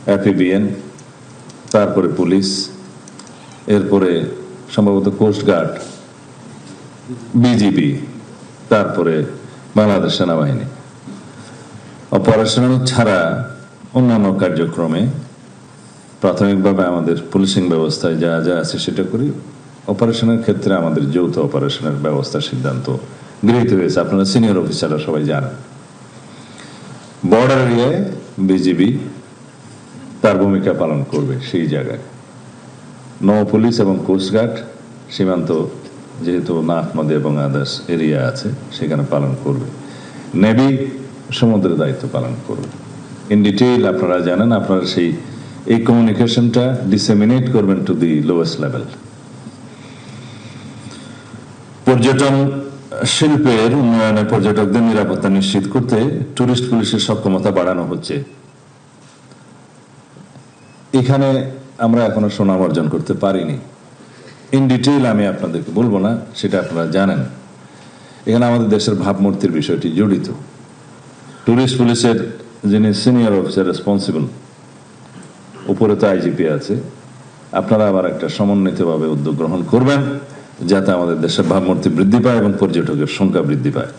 অ্যাফিবিএন, তারপরে পুলিশ, এরপরে সম্ভবত কোস্টগার্ড, বিজিবি, তারপরে বাংলাদেশ সেনাবাহিনী। অপারেশনাল ছাড়া অন্যান্য কার্যক্রমে প্রাথমিকভাবে আমাদের পুলিশিং ব্যবস্থায় যা যা আছে সেটা করি। অপারেশনের ক্ষেত্রে আমাদের যৌথ অপারেশনের ব্যবস্থার সিদ্ধান্ত গৃহীত হয়েছে, আপনারা সিনিয়র অফিসাররা সবাই জানেন। বর্ডার এরিয়ায় বিজিবি তার ভূমিকা পালন করবে সেই জায়গায়। নৌ পুলিশ এবং কোস্টগার্ড সীমান্ত যেহেতু নাফ নদী এবং আদার্স এরিয়া আছে সেখানে পালন করবে। নেভি সমুদ্রের দায়িত্ব পালন করবে। ইন ডিটেইল আপনারা জানেন, আপনারা এই কমিউনিকেশনটা ডিসেমিনেট করবেন টু দি লোয়েস্ট লেভেল। পর্যটন শিল্পের উন্নয়নে পর্যটকদের নিরাপত্তা নিশ্চিত করতে টুরিস্ট পুলিশের সক্ষমতা বাড়ানো হচ্ছে। এখানে আমরা এখনো সুনাম অর্জন করতে পারিনি। ইন ডিটেইল আমি আপনাদেরকে বলবো না, সেটা আপনারা জানেন। এখানে আমাদের দেশের ভাবমূর্তির বিষয়টি জড়িত। টুরিস্ট পুলিশের যিনি সিনিয়র অফিসার রেসপন্সিবল, উপরে তো আইজিপি আছে, আপনারা আবার একটা সমন্বিতভাবে উদ্যোগ গ্রহণ করবেন যাতে আমাদের দেশের ভাবমূর্তি বৃদ্ধি পায় এবং পর্যটকের সংখ্যা বৃদ্ধি পায়।